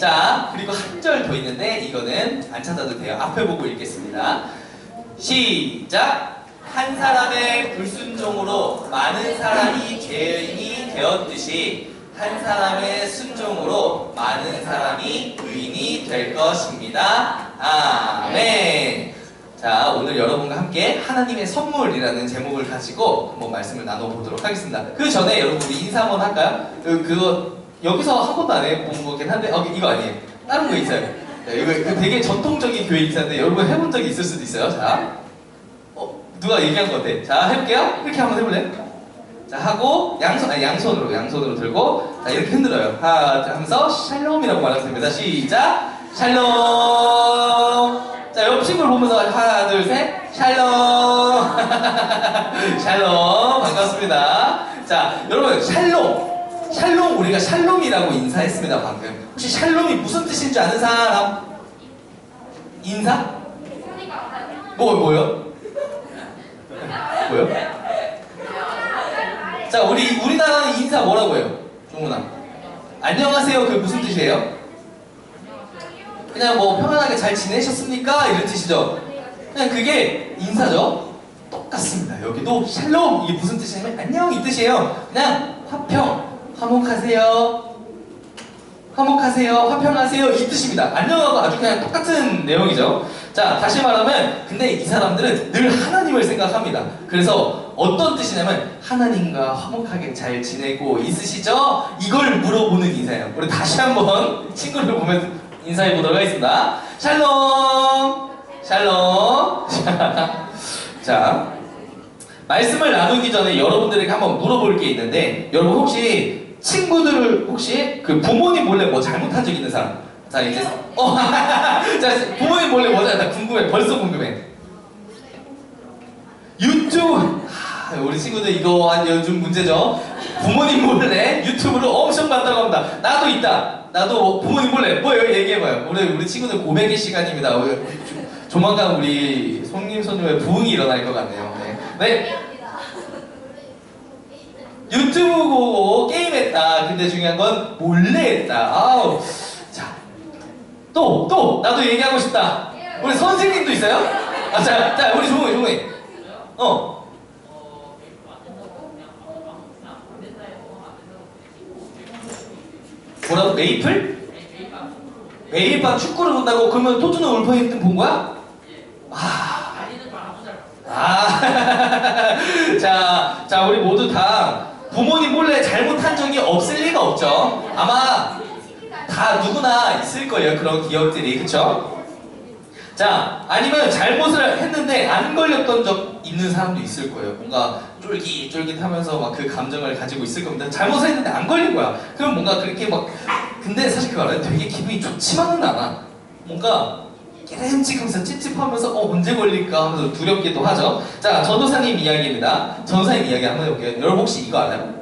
자, 그리고 한 절 더 있는데 이거는 안 찾아도 돼요. 앞에 보고 읽겠습니다. 시작! 한 사람의 불순종으로 많은 사람이 죄인이 되었듯이 한 사람의 순종으로 많은 사람이 의인이 될 것입니다. 아멘. 자, 오늘 여러분과 함께 하나님의 선물이라는 제목을 가지고 한번 말씀을 나눠보도록 하겠습니다. 그 전에 여러분 우리 인사 한번 할까요? 그거 여기서 한 번도 안 해본 거긴 한데 이거 아니에요. 다른 거 있어요. 네, 이거 되게 전통적인 교회 인사인데 여러분 해본 적이 있을 수도 있어요. 자, 누가 얘기한 것 같아? 자, 해볼게요. 이렇게 한번 해볼래요? 자, 하고 양손으로 들고 자, 이렇게 흔들어요. 하나 하면서 샬롬이라고 말하면 됩니다. 시작! 샬롬! 자, 옆 친구를 보면서 하나, 둘, 셋, 샬롬! 샬롬! 반갑습니다. 자, 여러분, 샬롬, 우리가 샬롬이라고 인사했습니다, 방금. 혹시 샬롬이 무슨 뜻인 줄 아는 사람? 인사? 뭐요? 자, 우리나라는 인사 뭐라고 해요? 종훈아. 안녕하세요, 그게 무슨 뜻이에요? 그냥 뭐 편안하게 잘 지내셨습니까? 이런 뜻이죠? 그냥 그게 인사죠? 똑같습니다. 여기도 샬롬, 이게 무슨 뜻이냐면 안녕 이 뜻이에요. 그냥 화평. 화목하세요, 화평하세요 이 뜻입니다. 안녕하고 아주 그냥 똑같은 내용이죠. 자, 다시 말하면 근데 이 사람들은 늘 하나님을 생각합니다. 그래서 어떤 뜻이냐면 하나님과 화목하게 잘 지내고 있으시죠? 이걸 물어보는 인사예요. 우리 다시 한번 친구를 보면서 인사해 보도록 하겠습니다. 샬롬. 자, 말씀을 나누기 전에 여러분들에게 한번 물어볼 게 있는데, 여러분 혹시 친구들을 그 부모님 몰래 뭐 잘못한 적 있는 사람? 자, 이제 자, 부모님 몰래 뭐 잘못한 궁금해. 벌써 궁금해. 유튜브. 우리 친구들 이거 요즘 문제죠. 부모님 몰래 유튜브를 엄청 봤다고 합니다. 나도 있다. 나도 부모님 몰래 뭐예요? 얘기해봐요. 우리 친구들 고백의 시간입니다. 조만간 우리 손님의 부흥이 일어날 것 같네요. 네. 유튜브 보고 게임했다. 근데 중요한 건 몰래 했다. 아우. 자, 또 나도 얘기하고 싶다. 우리 선생님도 있어요? 자, 우리 종훈이. 뭐라고? 메이플 축구를 본다고? 그러면 토트넘 울버햄튼 본 거야? 자, 우리 모두 다 부모님 몰래 잘못한 적이 없을 리가 없죠. 아마 다 누구나 있을 거예요. 그런 기억들이. 그쵸? 자, 아니면 잘못을 했는데 안 걸렸던 적 있는 사람도 있을 거예요. 뭔가 쫄깃쫄깃하면서 막 그 감정을 가지고 있을 겁니다. 잘못을 했는데 안 걸린 거야. 그럼 뭔가 그렇게 근데 사실 그거 알아요? 되게 기분이 좋지만은 않아. 뭔가 깨름직하면서 찝찝하면서 언제 걸릴까 하면서 두렵기도 하죠. 자, 전도사님 이야기입니다. 전도사님 이야기 한번 해볼게요. 여러분 혹시 이거 알아요?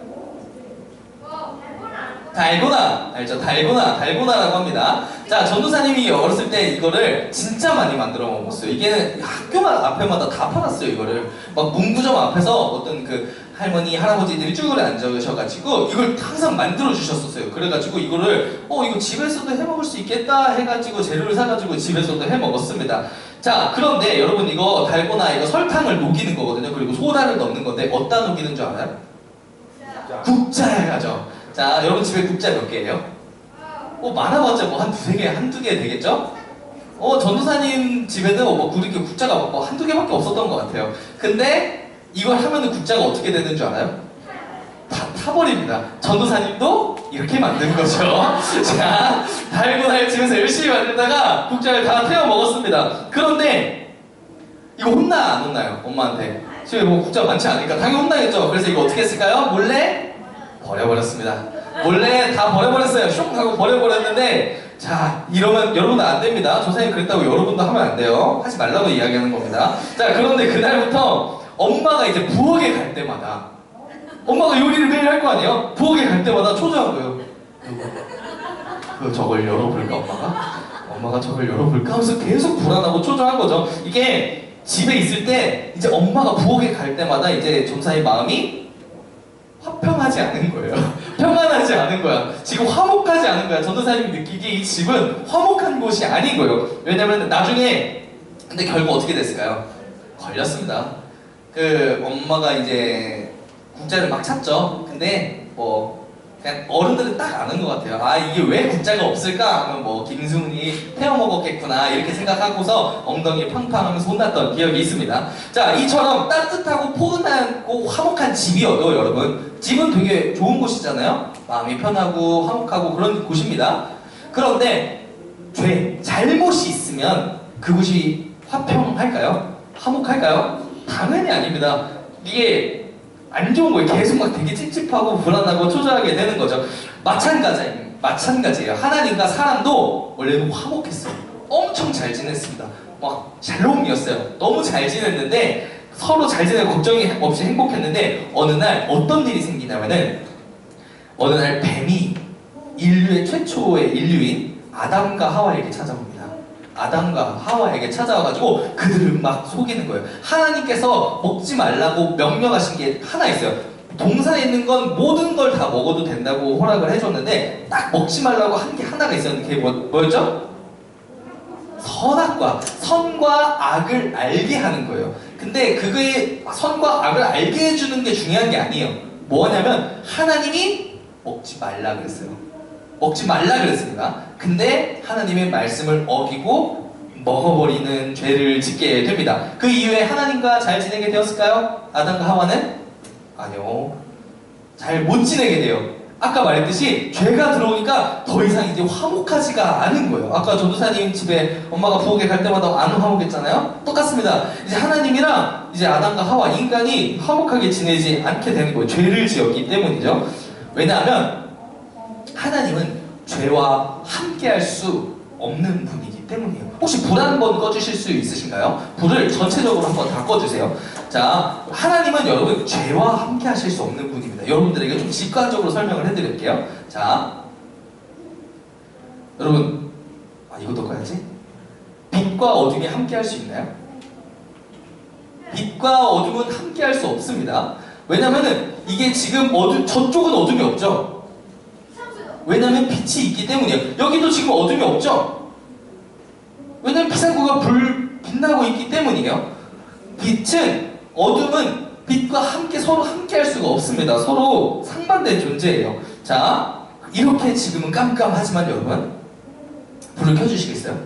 달고나 알죠? 달고나라고 합니다. 자, 전도사님이 어렸을 때 이거를 진짜 많이 만들어 먹었어요. 이게 학교 앞에마다 다 팔았어요. 이거를 막 문구점 앞에서 어떤 그 할머니 할아버지들이 쭉 앉으셔가지고 이걸 항상 만들어 주셨었어요. 그래가지고 이거를 이거 집에서도 해 먹을 수 있겠다 해가지고 재료를 사가지고 집에서도 해 먹었습니다. 자, 그런데 여러분 이거 달고나 이거 설탕을 녹이는 거거든요. 그리고 소다를 넣는 건데 어디다 녹이는 줄 알아요? 국자에 가죠. 자, 여러분 집에 국자 몇 개예요? 많아봤자 뭐 한두 개 되겠죠? 전도사님 집에는 그렇게 국자가 한두 개밖에 없었던 것 같아요. 근데 이걸 하면은 국자가 어떻게 되는 줄 알아요? 다 타버립니다. 전도사님도 이렇게 만든 거죠. 자, 달고나를 집에서 열심히 만들다가 국자를 다 태워 먹었습니다. 그런데 이거 안 혼나요? 엄마한테. 집에 국자 많지 않으니까 당연히 혼나겠죠. 그래서 이거 어떻게 했을까요? 몰래 버려버렸습니다. 몰래 다 버려버렸어요. 슉 하고 버려버렸는데, 자, 이러면 여러분은 안 됩니다. 조사님 그랬다고 여러분도 하면 안 돼요. 하지 말라고 이야기하는 겁니다. 자, 그런데 그날부터 엄마가 이제 부엌에 갈 때마다, 엄마가 요리를 매일 할 거 아니에요? 부엌에 갈 때마다 초조한 거예요. 저걸 열어볼까 엄마가 저걸 열어볼까 하면서 계속 불안하고 초조한 거죠. 이게 집에 있을 때 이제 엄마가 부엌에 갈 때마다 이제 전사의 마음이 화평하지 않은 거예요. 평안하지 않은 거야. 지금 화목하지 않은 거야. 전도사님이 느끼기에 이 집은 화목한 곳이 아닌 거예요. 왜냐면 나중에 근데 결국 어떻게 됐을까요? 걸렸습니다. 그 엄마가 이제 국자를 막 찾죠. 근데 뭐 그냥 어른들은 딱 아는 것 같아요. 아 이게 왜 국자가 없을까 하면 뭐 김승훈이 태워 먹었겠구나 이렇게 생각하고서 엉덩이에 팡팡하면서 혼났던 기억이 있습니다. 자 이처럼 따뜻하고 포근하고 화목한 집이어도 여러분 집은 되게 좋은 곳이잖아요. 마음이 편하고 화목하고 그런 곳입니다. 그런데 잘못이 있으면 그곳이 화평할까요? 화목할까요? 당연히 아닙니다. 이게 안 좋은 거예요. 계속 막 되게 찝찝하고 불안하고 초조하게 되는 거죠. 마찬가지예요. 하나님과 사람도 원래는 화목했어요. 엄청 잘 지냈습니다. 막 샬롬이었어요. 너무 잘 지냈는데 서로 잘 지내고 걱정이 없이 행복했는데 어느 날 어떤 일이 생기냐면은 어느 날 뱀이 인류의 최초의 인류인 아담과 하와에게 찾아옵니다. 아담과 하와에게 찾아와가지고 그들을 막 속이는 거예요. 하나님께서 먹지 말라고 명령하신 게 하나 있어요. 동산에 있는 건 모든 걸 다 먹어도 된다고 허락을 해줬는데 딱 먹지 말라고 한 게 하나가 있었는데 그게 뭐였죠? 선과 악을 알게 하는 거예요. 근데 그게 선과 악을 알게 해주는 게 중요한 게 아니에요. 뭐냐면 하나님이 먹지 말라 그랬어요. 먹지 말라 그랬습니다. 근데 하나님의 말씀을 어기고 먹어버리는 죄를 짓게 됩니다. 그 이후에 하나님과 잘 지내게 되었을까요? 아담과 하와는? 아니요. 잘 못 지내게 돼요. 아까 말했듯이 죄가 들어오니까 더 이상 이제 화목하지가 않은 거예요. 아까 전도사님 집에 엄마가 부엌에 갈 때마다 안 화목했잖아요? 똑같습니다. 이제 하나님이랑 이제 아담과 하와 인간이 화목하게 지내지 않게 되는 거예요. 죄를 지었기 때문이죠. 왜냐하면 하나님은 죄와 함께할 수 없는 분이기 때문이에요. 혹시 불 한번 꺼주실 수 있으신가요? 불을 전체적으로 한번 다 꺼주세요. 자, 하나님은 여러분 죄와 함께하실 수 없는 분입니다. 여러분들에게 좀 직관적으로 설명을 해드릴게요. 자, 여러분, 이것도 꺼야지. 빛과 어둠이 함께할 수 있나요? 빛과 어둠은 함께할 수 없습니다. 왜냐면은 이게 지금 저쪽은 어둠이 없죠. 왜냐면 빛이 있기 때문이에요. 여기도 지금 어둠이 없죠? 왜냐면 피상구가 빛나고 있기 때문이에요. 어둠은 빛과 서로 함께 할 수가 없습니다. 서로 상반된 존재예요. 자, 이렇게 지금은 깜깜하지만 여러분, 불을 켜주시겠어요?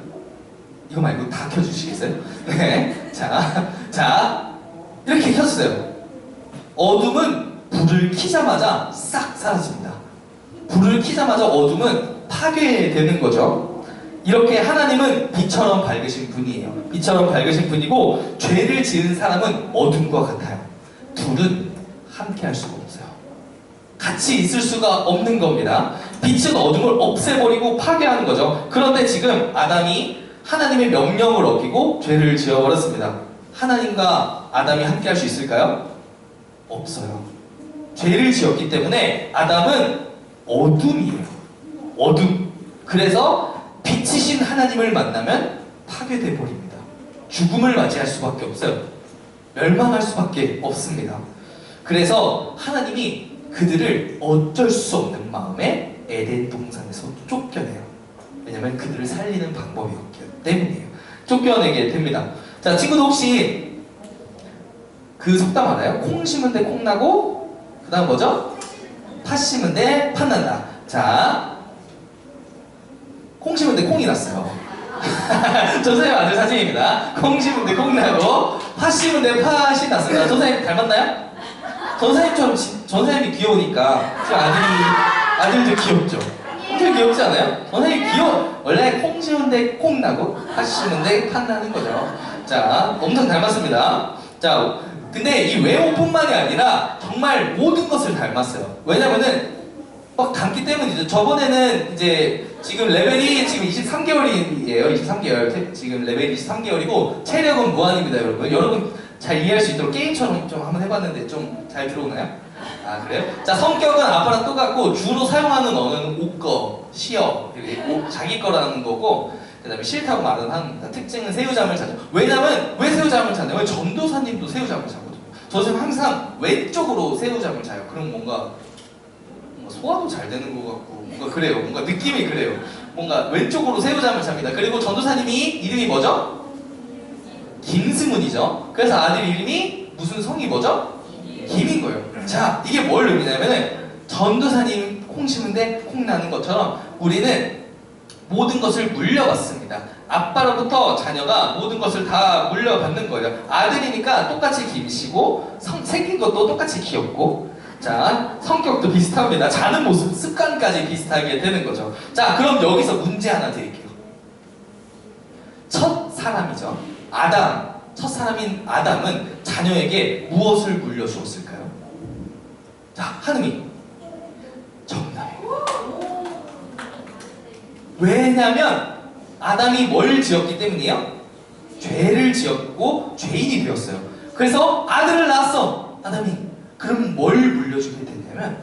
이거 말고 다 켜주시겠어요? 네. 자, 이렇게 켰어요. 어둠은 불을 켜자마자 싹 사라집니다. 불을 켜자마자 어둠은 파괴되는 거죠. 이렇게 하나님은 빛처럼 밝으신 분이에요. 빛처럼 밝으신 분이고 죄를 지은 사람은 어둠과 같아요. 둘은 함께 할 수가 없어요. 같이 있을 수가 없는 겁니다. 빛은 어둠을 없애버리고 파괴하는 거죠. 그런데 지금 아담이 하나님의 명령을 어기고 죄를 지어버렸습니다. 하나님과 아담이 함께 할 수 있을까요? 없어요. 죄를 지었기 때문에 아담은 어둠이에요. 어둠. 그래서 빛이신 하나님을 만나면 파괴돼 버립니다. 죽음을 맞이할 수밖에 없어요. 멸망할 수밖에 없습니다. 그래서 하나님이 그들을 어쩔 수 없는 마음에 에덴 동산에서 쫓겨내요. 왜냐면 그들을 살리는 방법이 없기 때문이에요. 쫓겨내게 됩니다. 자, 친구도 혹시 그 속담 알아요? 콩 심은 데 콩 나고 그 다음 뭐죠? 팥 심은 데 팥 난다. 자, 콩 심은 데 콩이 났어요. 전사님 아들 사진입니다. 콩 심은 데 콩 나고 팥 심은 데 팥이 났습니다. 전사님 닮았나요? 전사님처럼 전사님이 귀여우니까 저 아들도 귀엽죠? 엄청 귀엽지 않아요? 전사님이 원래 콩 심은 데 콩 나고 팥 심은 데 팥 나는 거죠. 자, 엄청 닮았습니다. 자, 근데 이 외모뿐만이 아니라 정말 모든 것을 닮았어요. 왜냐면은 막 닮기 때문이죠. 저번에는 이제 지금 레벨이 지금 23개월이에요. 23개월. 지금 레벨이 23개월이고 체력은 무한입니다, 여러분. 여러분 잘 이해할 수 있도록 게임처럼 좀 한번 해봤는데 좀 잘 들어오나요? 아, 그래요? 자, 성격은 아빠랑 똑같고 주로 사용하는 언어는 옷거, 시어, 그리고 자기 거라는 거고 그 다음에 싫다고 말은 합니다. 특징은 새우잠을 자죠. 왜냐면 왜 새우잠을 자냐면 전도사님도 새우잠을 자거든요. 저는 항상 왼쪽으로 새우잠을 자요. 그럼 뭔가 소화도 잘 되는 것 같고 뭔가 그래요. 뭔가 느낌이 그래요. 뭔가 왼쪽으로 새우잠을 잡니다. 그리고 전도사님이 이름이 뭐죠? 김승훈이죠. 그래서 아들 이름이 무슨 성이 뭐죠? 김인 거예요. 자, 이게 뭘 의미냐면은 전도사님 콩 심은데 콩 나는 것처럼 우리는 모든 것을 물려받습니다. 아빠로부터 자녀가 모든 것을 다 물려받는 거예요. 아들이니까 똑같이 김씨고 생긴 것도 똑같이 귀엽고 자, 성격도 비슷합니다. 자는 모습, 습관까지 비슷하게 되는 거죠. 자, 그럼 여기서 문제 하나 드릴게요. 첫 사람이죠. 아담, 첫 사람인 아담은 자녀에게 무엇을 물려주었을까요? 자, 하느님. 정답이에요. 왜냐면 아담이 뭘 지었기 때문이에요? 죄를 지었고 죄인이 되었어요. 그래서 아들을 낳았어. 아담이. 그럼 뭘 물려주게 되냐면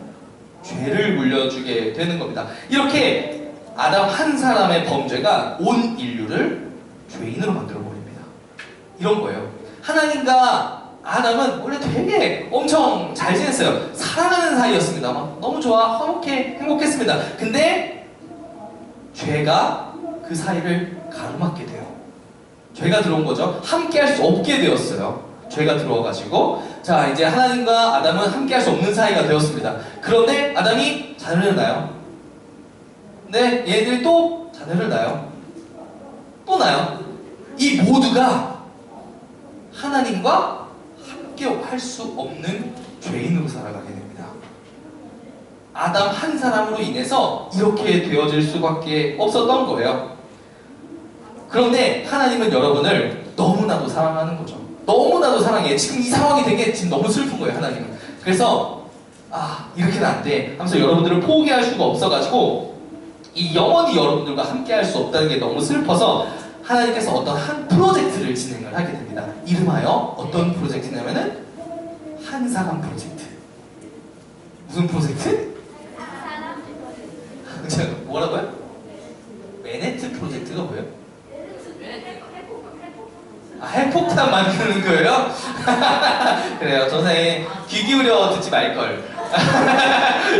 죄를 물려주게 되는 겁니다. 이렇게 아담 한 사람의 범죄가 온 인류를 죄인으로 만들어 버립니다. 이런 거예요. 하나님과 아담은 원래 되게 엄청 잘 지냈어요. 사랑하는 사이였습니다. 막 너무 좋아, 화목해, 행복했습니다. 근데 죄가 그 사이를 가로막게 돼요. 죄가 들어온 거죠. 함께 할 수 없게 되었어요. 죄가 들어와가지고 자, 이제 하나님과 아담은 함께 할 수 없는 사이가 되었습니다. 그런데 아담이 자녀를 낳아요. 근데 얘들이 또 자녀를 낳아요. 또 낳아요. 이 모두가 하나님과 함께 할 수 없는 죄인으로 살아가게 됩니다. 아담 한 사람으로 인해서 이렇게 되어질 수밖에 없었던 거예요. 그런데 하나님은 여러분을 너무나도 사랑하는 거죠. 너무나도 사랑해. 지금 이 상황이 되게 지금 너무 슬픈 거예요, 하나님은. 그래서 이렇게는 안 돼 하면서 여러분들을 포기할 수가 없어가지고 이 영원히 여러분들과 함께 할 수 없다는 게 너무 슬퍼서 하나님께서 어떤 한 프로젝트를 진행을 하게 됩니다. 이름하여 어떤 프로젝트냐면은 한 사람 프로젝트. 무슨 프로젝트? 뭐라고요? 맨해튼 프로젝트가 뭐예요? 핵폭탄 만드는 거예요? 그래요. 선생님 귀 기울여 듣지 말걸.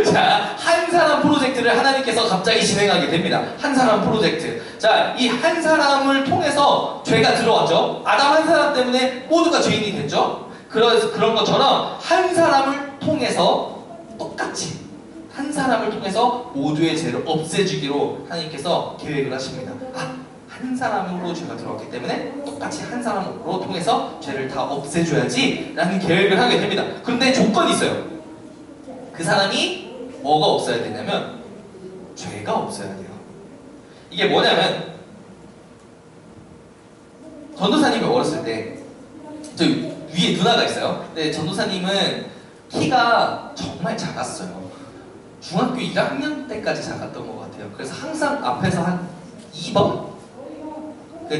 자, 한 사람 프로젝트를 하나님께서 갑자기 진행하게 됩니다. 한 사람 프로젝트. 자, 이 한 사람을 통해서 죄가 들어왔죠. 아담 한 사람 때문에 모두가 죄인이 됐죠. 그런 것처럼 한 사람을 통해서 똑같이 한 사람을 통해서 모두의 죄를 없애주기로 하나님께서 계획을 하십니다. 한 사람으로 죄가 들어왔기 때문에 똑같이 한 사람으로 통해서 죄를 다 없애줘야지 라는 계획을 하게 됩니다. 그런데 조건이 있어요. 그 사람이 뭐가 없어야 되냐면 죄가 없어야 돼요. 이게 뭐냐면 전도사님이 어렸을 때 저 위에 누나가 있어요. 근데 전도사님은 키가 정말 작았어요. 중학교 1학년 때까지 작았던 것 같아요. 그래서 항상 앞에서 한 2번?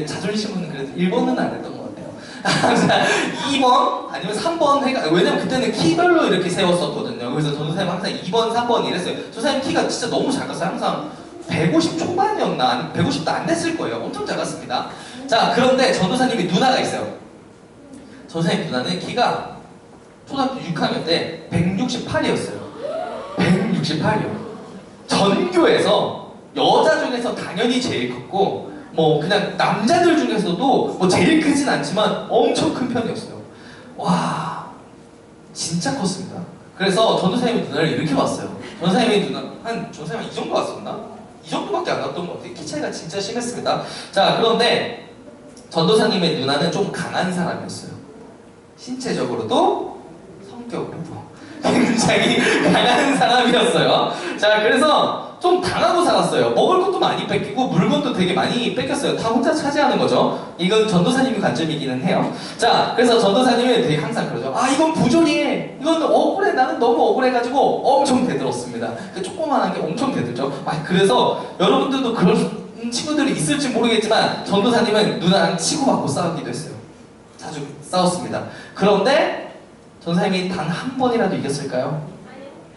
자존심은 그래도 1번은 안 했던 것 같아요. 항상 2번 아니면 3번 왜냐면 그때는 키별로 이렇게 세웠었거든요. 그래서 전도사님 항상 2번, 3번 이랬어요. 전도사님 키가 진짜 너무 작았어요. 항상 150 초반이었나? 아니면 150도 안 됐을 거예요. 엄청 작았습니다. 자, 그런데 전도사님이 누나가 있어요. 전도사님 누나는 키가 초등학교 6학년 때 168이었어요. 168이요. 전교에서 여자 중에서 당연히 제일 컸고 뭐 그냥 남자들 중에서도 뭐 제일 크진 않지만 엄청 큰 편이었어요. 와, 진짜 컸습니다. 그래서 전도사님의 누나를 이렇게 봤어요. 전도사님의 누나 전도사님이 이 정도 왔었나? 이 정도밖에 안 왔던 것 같아요. 키 차이가 진짜 심했습니다. 자, 그런데 전도사님의 누나는 좀 강한 사람이었어요. 신체적으로도 성격으로도 굉장히 강한 사람이었어요. 자, 그래서 좀 당하고 살았어요. 먹을 것도 많이 뺏기고 물건도 되게 많이 뺏겼어요. 다 혼자 차지하는 거죠. 이건 전도사님의 관점이기는 해요. 자, 그래서 전도사님은 되게 항상 그러죠. 이건 부조리해. 이건 억울해. 나는 너무 억울해가지고 엄청 대들었습니다. 조그만한 게 엄청 대들죠. 그래서 여러분들도 그런 친구들이 있을지 모르겠지만 전도사님은 누나랑 치고받고 싸우기도 했어요. 자주 싸웠습니다. 그런데 전도사님이 단 한 번이라도 이겼을까요?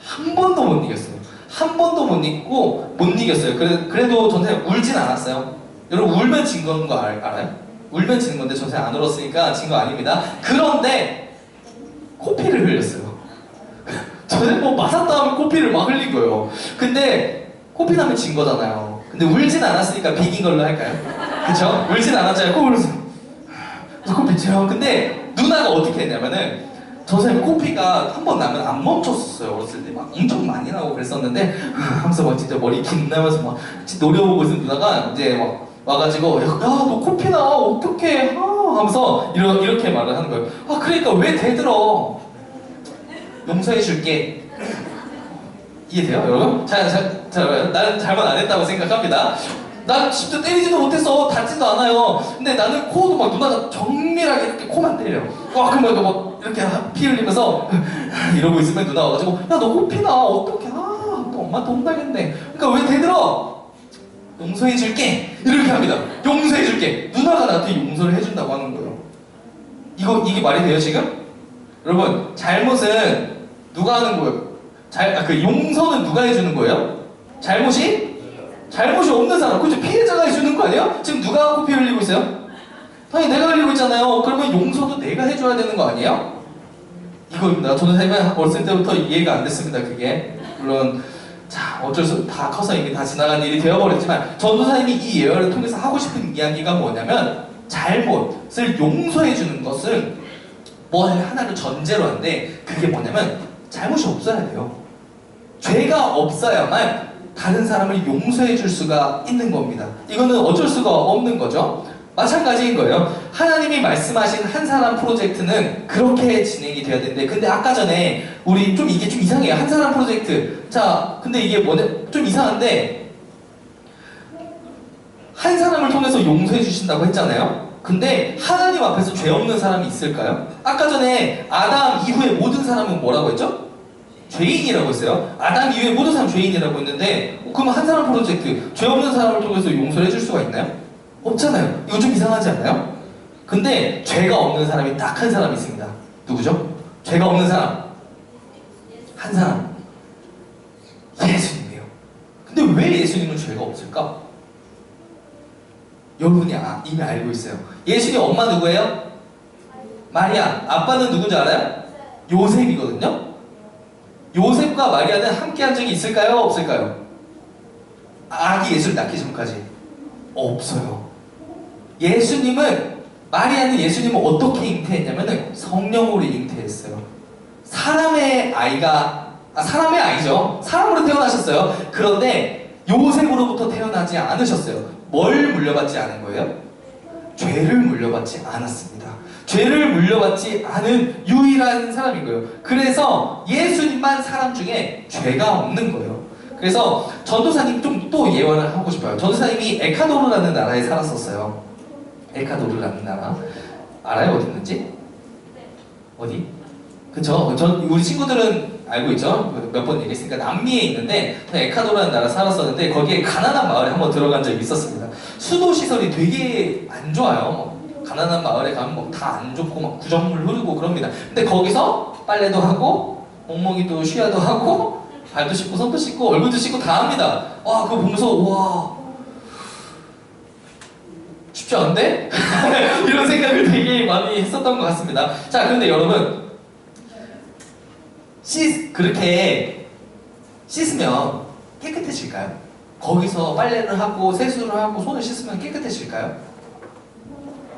한 번도 못 이겼어요. 한 번도 못 이겼어요. 그래도 전도사님 울진 않았어요. 여러분 울면 진 건 거 알아요? 울면 지는 건데 전도사님 안 울었으니까 진 거 아닙니다. 그런데 코피를 흘렸어요. 저는 뭐 맞았다 하면 코피를 막 흘린 거예요. 근데 코피 나면 진 거잖아요. 근데 울진 않았으니까 비긴 걸로 할까요? 그쵸? 울진 않았잖아요. 코 울면서 코피 쳐. 근데 누나가 어떻게 했냐면은 선생님 코피가 한 번 나면 안 멈췄었어요. 어렸을 때 막 엄청 많이 나고 그랬었는데 하면서 막 진짜 머리 긴나면서 막 노려보고 있는 누나가 이제 막 와가지고 야 너 코피 나 어떡해 하면서 이렇게 말을 하는 거예요. 아 그러니까 왜 대들어? 용서해 줄게. 이해돼요 여러분? 나는 잘못 안 했다고 생각합니다. 난 진짜 때리지도 못해서 닿지도 않아요. 근데 나는 코도 막 누나가 정밀하게 이렇게 코만 때려. 와 그러면 막 이렇게 피 흘리면서 이러고 있으면 누나 와가지고 야 너 코 피나 어떡해 또 엄마한테 혼나겠네. 그러니까 왜 대들어? 용서해 줄게 이렇게 합니다. 용서해 줄게. 누나가 나한테 용서를 해준다고 하는 거예요. 이게 말이 돼요 지금? 여러분 잘못은 누가 하는 거예요? 그 용서는 누가 해주는 거예요? 잘못이 없는 사람, 그죠? 피해자가 해주는 거 아니에요? 지금 누가 코피 흘리고 있어요? 당연히 내가 흘리고 있잖아요. 그러면 용서도 내가 해줘야 되는 거 아니에요? 이거입니다. 저는 삶에 어렸을 때부터 이해가 안 됐습니다. 그게 물론 어쩔 수 다 커서 이게 다 지나간 일이 되어버렸지만 전도사님이 이 예언을 통해서 하고 싶은 이야기가 뭐냐면 잘못을 용서해주는 것은 뭘 하나를 전제로 하는데 그게 뭐냐면 잘못이 없어야 돼요. 죄가 없어야만 다른 사람을 용서해 줄 수가 있는 겁니다. 이거는 어쩔 수가 없는 거죠. 마찬가지인 거예요. 하나님이 말씀하신 한 사람 프로젝트는 그렇게 진행이 돼야 되는데 근데 아까 전에 우리 이게 좀 이상해요. 한 사람 프로젝트. 자, 근데 이게 뭐냐 좀 이상한데 한 사람을 통해서 용서해 주신다고 했잖아요. 근데 하나님 앞에서 죄 없는 사람이 있을까요? 아까 전에 아담 이후에 모든 사람은 뭐라고 했죠? 죄인이라고 했어요. 아담 이후에 모든 사람 죄인이라고 했는데 그럼 한 사람 프로젝트 죄 없는 사람을 통해서 용서를 해줄 수가 있나요? 없잖아요. 이거 좀 이상하지 않나요? 근데 죄가 없는 사람이 딱 한 사람이 있습니다. 누구죠? 죄가 없는 사람 한 사람 예수님이에요. 근데 왜 예수님은 죄가 없을까? 여러분이 이미 알고 있어요. 예수님 엄마 누구예요? 마리아. 아빠는 누군지 알아요? 요셉이거든요. 요셉과 마리아는 함께 한 적이 있을까요? 없을까요? 아기 예수를 낳기 전까지 없어요. 마리아는 예수님을 어떻게 잉태했냐면은 성령으로 잉태했어요. 사람의 아이죠. 사람으로 태어나셨어요. 그런데 요셉으로부터 태어나지 않으셨어요. 뭘 물려받지 않은 거예요? 죄를 물려받지 않았습니다. 죄를 물려받지 않은 유일한 사람인 거예요. 그래서 예수님만 사람 중에 죄가 없는 거예요. 그래서 전도사님 좀 또 예언을 하고 싶어요. 전도사님이 에콰도르라는 나라에 살았었어요. 에콰도르라는 나라 알아요? 어디 있는지? 어디? 그쵸? 우리 친구들은 알고 있죠? 몇 번 얘기했으니까 남미에 있는데 에콰도르라는 나라 살았었는데 거기에 가난한 마을에 한번 들어간 적이 있었습니다. 수도 시설이 되게 안 좋아요. 가난한 마을에 가면 뭐 다 안 좋고 막 구정물 흐르고 그럽니다. 근데 거기서 빨래도 하고 멍멍이도 쉬야도 하고 발도 씻고 손도 씻고 얼굴도 씻고 다 합니다. 와 그거 보면서 와 쉽지 않은데? 이런 생각을 되게 많이 했었던 것 같습니다. 자 그런데 여러분 그렇게 씻으면 깨끗해질까요? 거기서 빨래를 하고 세수를 하고 손을 씻으면 깨끗해질까요?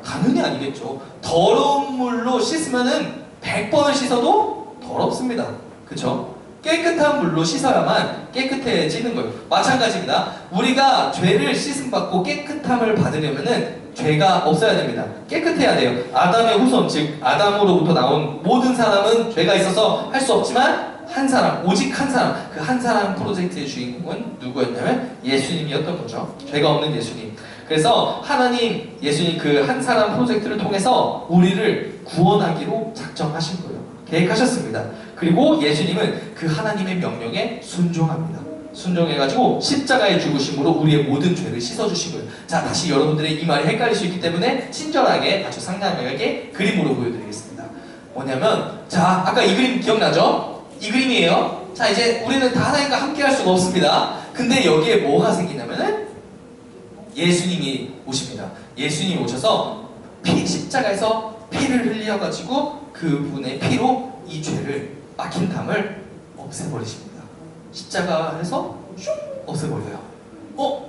당연히 아니겠죠. 더러운 물로 씻으면은 100번을 씻어도 더럽습니다. 그쵸? 깨끗한 물로 씻어야만 깨끗해지는 거예요. 마찬가지입니다. 우리가 죄를 씻음받고 깨끗함을 받으려면은 죄가 없어야 됩니다. 깨끗해야 돼요. 아담의 후손, 즉 아담으로부터 나온 모든 사람은 죄가 있어서 할 수 없지만 한 사람, 오직 한 사람, 그 한 사람 프로젝트의 주인공은 누구였냐면 예수님이었던 거죠. 죄가 없는 예수님. 그래서 하나님, 예수님 그 한 사람 프로젝트를 통해서 우리를 구원하기로 작정하신 거예요. 계획하셨습니다. 그리고 예수님은 그 하나님의 명령에 순종합니다. 순종해가지고 십자가의 죽으심으로 우리의 모든 죄를 씻어주신 거예요. 자, 다시 여러분들의 이 말이 헷갈릴 수 있기 때문에 친절하게 아주 상냥하게 그림으로 보여드리겠습니다. 뭐냐면, 자, 아까 이 그림 기억나죠? 이 그림이에요. 자, 이제 우리는 다 하나님과 함께 할 수가 없습니다. 근데 여기에 뭐가 생기냐면은 예수님이 오십니다. 예수님이 오셔서 십자가에서 피를 흘려가지고 그분의 피로 이 죄를 막힌 담을 없애버리십니다. 십자가에서 슉 없애버려요.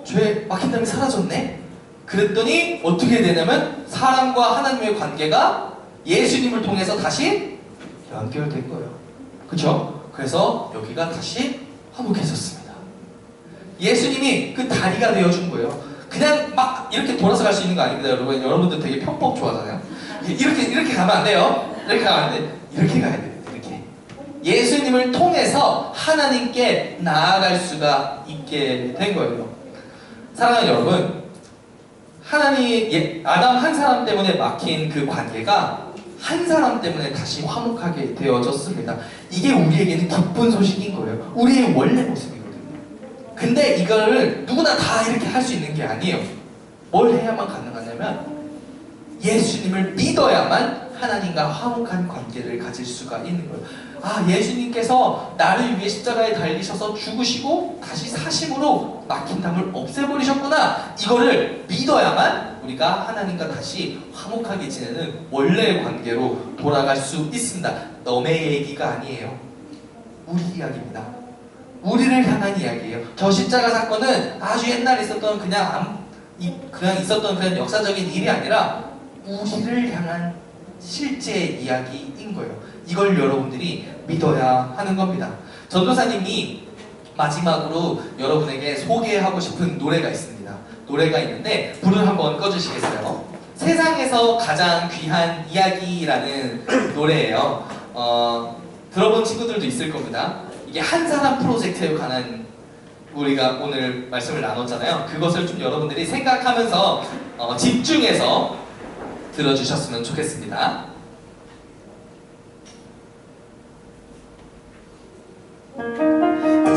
죄 막힌 다음에 사라졌네? 그랬더니 어떻게 되냐면 사람과 하나님의 관계가 예수님을 통해서 다시 연결된 거예요. 그쵸? 그래서 여기가 다시 화목해졌습니다. 예수님이 그 다리가 되어준 거예요. 그냥 막 이렇게 돌아서 갈 수 있는 거 아닙니다, 여러분. 여러분들 되게 편법 좋아하잖아요. 이렇게 가면 안 돼요. 이렇게 가면 안 돼. 이렇게 가야 됩니다. 이렇게. 예수님을 통해서 하나님께 나아갈 수가 있게 된 거예요. 사랑하는 여러분, 아담 한 사람 때문에 막힌 그 관계가 한 사람 때문에 다시 화목하게 되어졌습니다. 이게 우리에게는 기쁜 소식인 거예요. 우리의 원래 모습이거든요. 근데 이거를 누구나 다 이렇게 할 수 있는 게 아니에요. 뭘 해야만 가능하냐면 예수님을 믿어야만 하나님과 화목한 관계를 가질 수가 있는 거예요. 예수님께서 나를 위해 십자가에 달리셔서 죽으시고 다시 사심으로 막힌 담을 없애버리셨구나. 이거를 믿어야만 우리가 하나님과 다시 화목하게 지내는 원래의 관계로 돌아갈 수 있습니다. 너의 얘기가 아니에요. 우리 이야기입니다. 우리를 향한 이야기예요. 저 십자가 사건은 아주 옛날에 있었던 그냥 있었던 그런 역사적인 일이 아니라 우리를 향한 실제 이야기인 거예요. 이걸 여러분들이 믿어야 하는 겁니다. 전도사님이 마지막으로 여러분에게 소개하고 싶은 노래가 있습니다. 노래가 있는데 불을 한번 꺼주시겠어요? 세상에서 가장 귀한 이야기라는 노래예요. 들어본 친구들도 있을 겁니다. 이게 한 사람 프로젝트에 관한 우리가 오늘 말씀을 나눴잖아요. 그것을 좀 여러분들이 생각하면서 집중해서 들어주셨으면 좋겠습니다.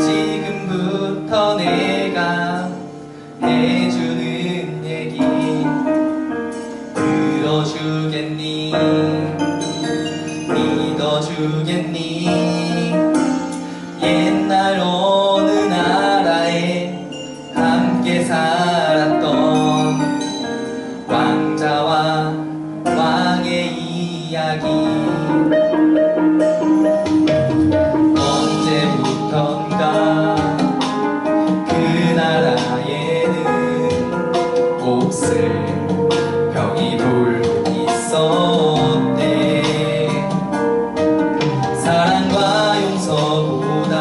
지금부터 내가 해주는 얘기 들어주겠니? 믿어주겠니? 옛날 어느 나라에 함께 살았던 왕자와 왕의 이야기. 언제부턴가 그 나라에는 몹쓸병이 돌고 있었대. 사랑과 용서보다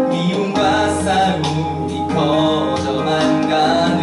미움과 싸움이 커져만 가는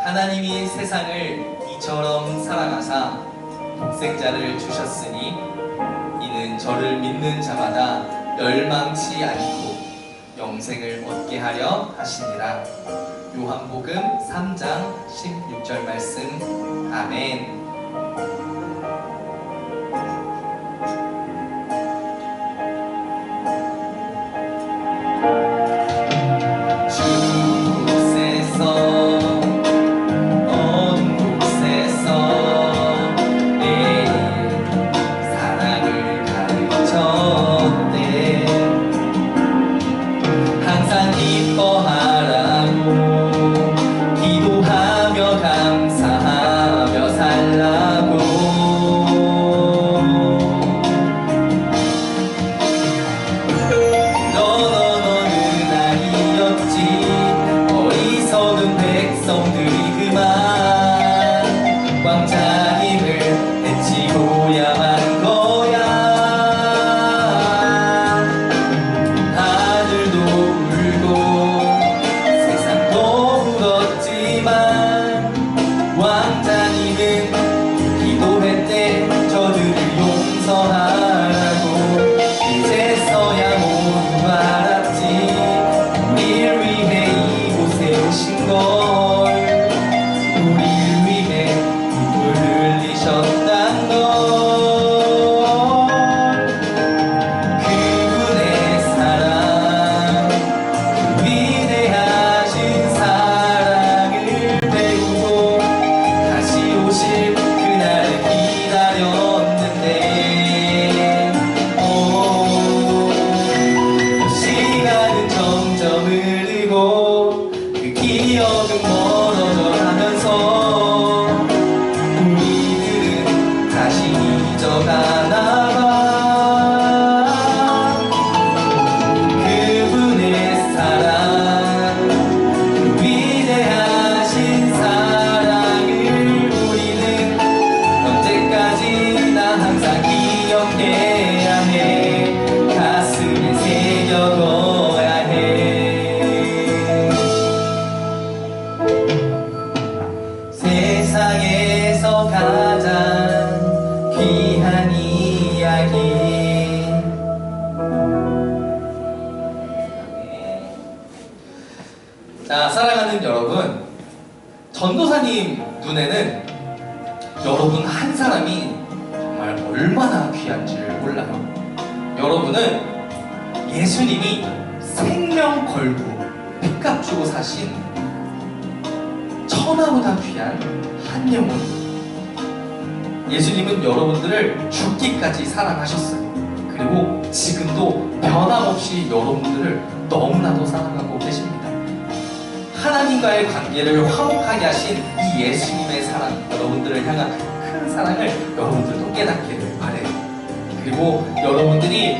하나님이 세상을 이처럼 사랑하사 독생자를 주셨으니 이는 저를 믿는 자마다 멸망치 않고 영생을 얻게 하려 하시니라. 요한복음 3장 16절 말씀. 아멘. 기도하며 감사하며 살라. 가나 봐. 그분의 사랑, 그 위대하신 사랑을 우리는 언제까지나 항상 기억해야 해. 가슴에 새겨둬야 해. 세상에서 가장 귀한 이야기. 자, 사랑하는 여러분, 전도사님 눈에는 여러분 한 사람이 정말 얼마나 귀한지를 몰라요. 여러분은 예수님이 생명 걸고 핏값 주고 사신 천하보다 귀한 한 영혼. 예수님은 여러분들을 죽기까지 사랑하셨어요. 그리고 지금도 변함없이 여러분들을 너무나도 사랑하고 계십니다. 하나님과의 관계를 화목하게 하신 이 예수님의 사랑, 여러분들을 향한 큰 사랑을 여러분들도 깨닫기를 바래요. 그리고 여러분들이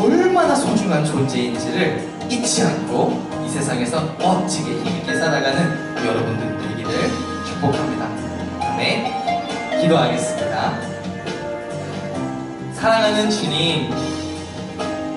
얼마나 소중한 존재인지를 잊지 않고 이 세상에서 멋지게 힘있게 살아가는 여러분들 되기를 축복합니다. 아멘. 기도하겠습니다. 사랑하는 주님,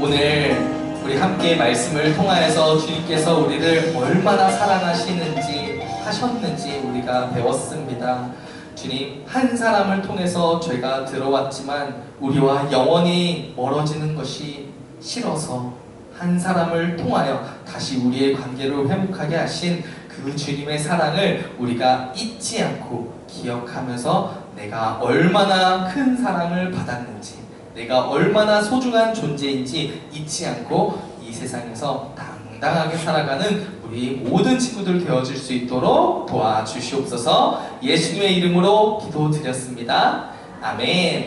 오늘 우리 함께 말씀을 통하여서 주님께서 우리를 얼마나 사랑하시는지 하셨는지 우리가 배웠습니다. 주님, 한 사람을 통해서 죄가 들어왔지만 우리와 영원히 멀어지는 것이 싫어서 한 사람을 통하여 다시 우리의 관계를 회복하게 하신 그 주님의 사랑을 우리가 잊지 않고 기억하면서 내가 얼마나 큰 사랑을 받았는지, 내가 얼마나 소중한 존재인지 잊지 않고 이 세상에서 당당하게 살아가는 우리 모든 친구들 되어줄 수 있도록 도와주시옵소서. 예수님의 이름으로 기도드렸습니다. 아멘.